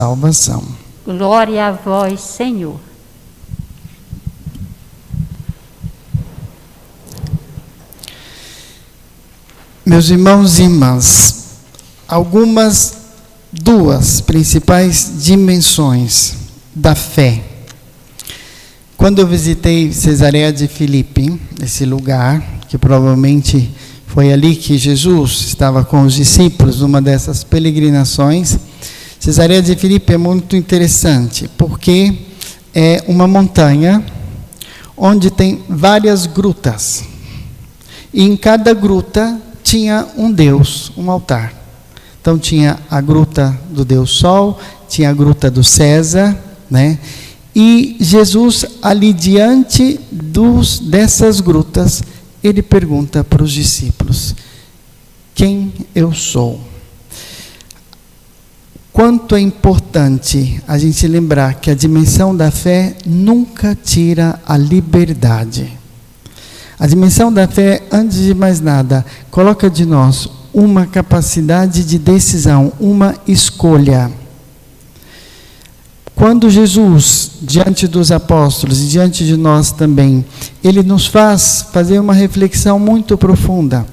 salvação. Glória a vós, Senhor. Meus irmãos e irmãs, duas principais dimensões da fé. Quando eu visitei Cesareia de Filipe, esse lugar, que provavelmente foi ali que Jesus estava com os discípulos, numa dessas peregrinações, Cesareia de Filipe é muito interessante, porque é uma montanha onde tem várias grutas. E em cada gruta tinha um deus, um altar. Então tinha a gruta do Deus Sol, tinha a gruta do César, né? E Jesus, ali diante dessas grutas, ele pergunta para os discípulos: quem eu sou? Quanto é importante a gente lembrar que a dimensão da fé nunca tira a liberdade. A dimensão da fé, antes de mais nada, coloca de nós uma capacidade de decisão, uma escolha. Quando Jesus, diante dos apóstolos e diante de nós também, ele nos faz fazer uma reflexão muito profunda.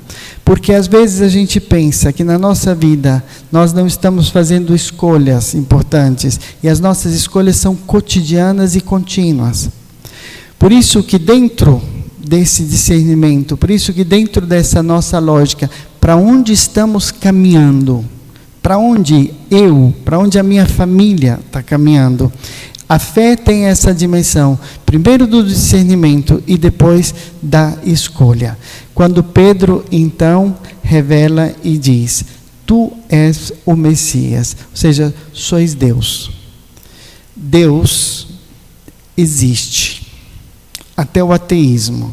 Porque às vezes a gente pensa que na nossa vida nós não estamos fazendo escolhas importantes e as nossas escolhas são cotidianas e contínuas. Por isso que dentro desse discernimento, por isso que dentro dessa nossa lógica, para onde estamos caminhando, para onde a minha família está caminhando, a fé tem essa dimensão, primeiro do discernimento e depois da escolha. Quando Pedro, então, revela e diz: tu és o Messias, ou seja, sois Deus. Deus existe. Até o ateísmo.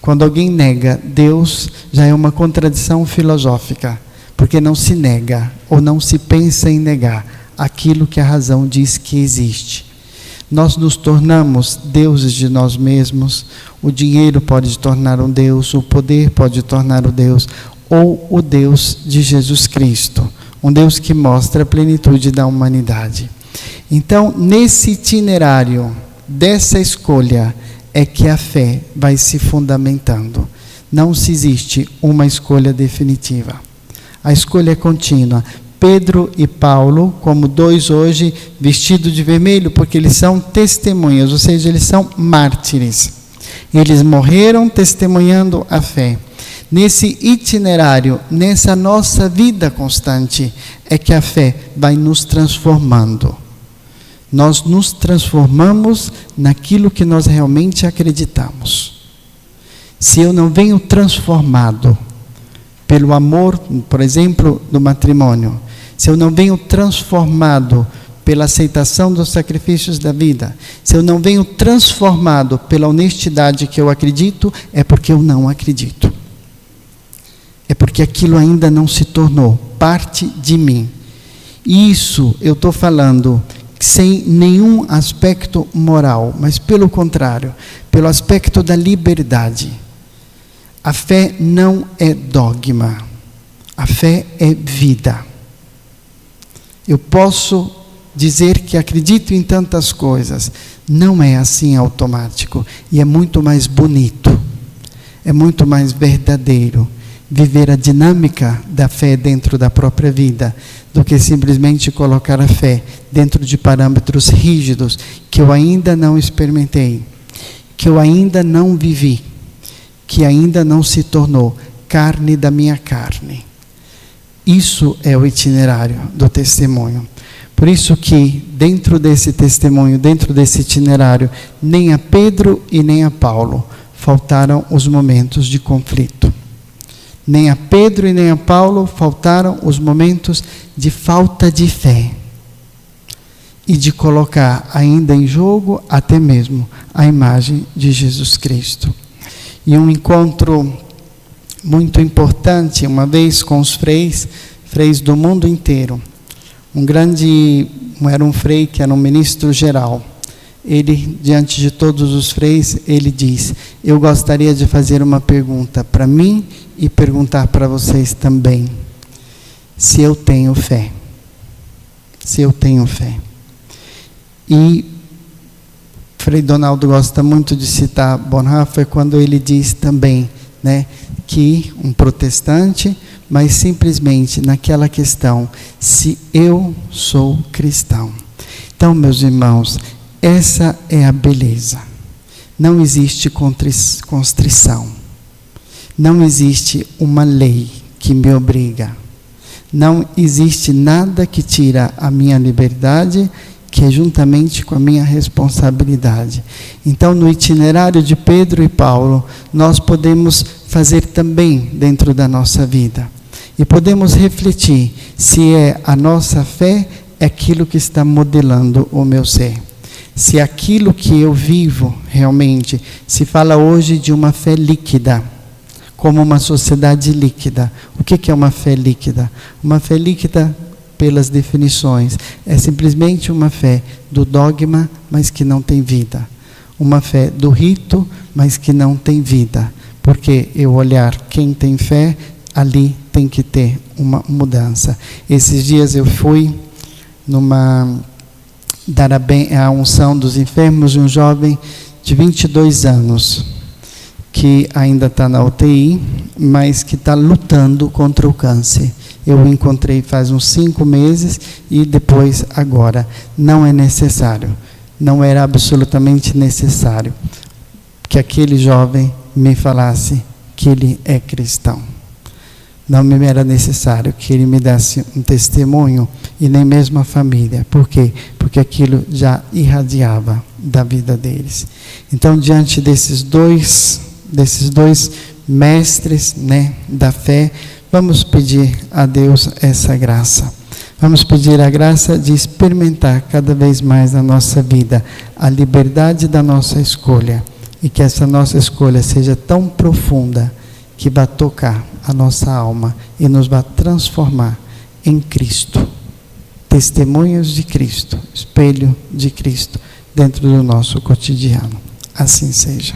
Quando alguém nega Deus, já é uma contradição filosófica, porque não se nega, ou não se pensa em negar, aquilo que a razão diz que existe. Nós nos tornamos deuses de nós mesmos, o dinheiro pode tornar um Deus, o poder pode tornar o Deus, ou o Deus de Jesus Cristo, um Deus que mostra a plenitude da humanidade. Então, nesse itinerário dessa escolha, é que a fé vai se fundamentando. Não se existe uma escolha definitiva. A escolha é contínua. Pedro e Paulo, como dois hoje, vestidos de vermelho, porque eles são testemunhas, ou seja, eles são mártires. Eles morreram testemunhando a fé. Nesse itinerário, nessa nossa vida constante, é que a fé vai nos transformando. Nós nos transformamos naquilo que nós realmente acreditamos. Se eu não venho transformado pelo amor, por exemplo, do matrimônio, se eu não venho transformado pela aceitação dos sacrifícios da vida, se eu não venho transformado pela honestidade que eu acredito, é porque eu não acredito. É porque aquilo ainda não se tornou parte de mim. Isso eu estou falando sem nenhum aspecto moral, mas pelo contrário, pelo aspecto da liberdade. A fé não é dogma, a fé é vida. Eu posso dizer que acredito em tantas coisas, não é assim automático, e é muito mais bonito, é muito mais verdadeiro viver a dinâmica da fé dentro da própria vida, do que simplesmente colocar a fé dentro de parâmetros rígidos, que eu ainda não experimentei, que eu ainda não vivi, que ainda não se tornou carne da minha carne. Isso é o itinerário do testemunho. Por isso que dentro desse testemunho, dentro desse itinerário, nem a Pedro e nem a Paulo faltaram os momentos de conflito. Nem a Pedro e nem a Paulo faltaram os momentos de falta de fé e de colocar ainda em jogo até mesmo a imagem de Jesus Cristo. E um encontro muito importante, uma vez com os freis do mundo inteiro. Era um frei que era um ministro geral. Ele, diante de todos os freis, ele diz: eu gostaria de fazer uma pergunta para mim e perguntar para vocês também, se eu tenho fé. se eu tenho fé. E Frei Donaldo gosta muito de citar Bonhoeffer quando ele diz também, né, que um protestante, mas simplesmente naquela questão, se eu sou cristão. Então, meus irmãos, essa é a beleza. Não existe constrição. Não existe uma lei que me obriga. Não existe nada que tira a minha liberdade, que é juntamente com a minha responsabilidade. Então, no itinerário de Pedro e Paulo, nós podemos fazer também dentro da nossa vida. E podemos refletir se é a nossa fé é aquilo que está modelando o meu ser. Se aquilo que eu vivo realmente, se fala hoje de uma fé líquida, como uma sociedade líquida. O que é uma fé líquida? Uma fé líquida, pelas definições, é simplesmente uma fé do dogma, mas que não tem vida. Uma fé do rito, mas que não tem vida. Porque eu olhar quem tem fé, ali tem que ter uma mudança. Esses dias eu fui dar a unção dos enfermos de um jovem de 22 anos, que ainda está na UTI, mas que está lutando contra o câncer. Eu o encontrei faz uns 5 meses e depois agora. Não é necessário, não era absolutamente necessário que aquele jovem me falasse que ele é cristão. Não me era necessário que ele me desse um testemunho e nem mesmo a família. Por quê? Porque aquilo já irradiava da vida deles. Então, diante desses dois mestres, né, da fé, vamos pedir a Deus essa graça. Vamos pedir a graça de experimentar cada vez mais na nossa vida a liberdade da nossa escolha. E que essa nossa escolha seja tão profunda que vá tocar a nossa alma e nos vá transformar em Cristo. Testemunhos de Cristo, espelho de Cristo dentro do nosso cotidiano. Assim seja.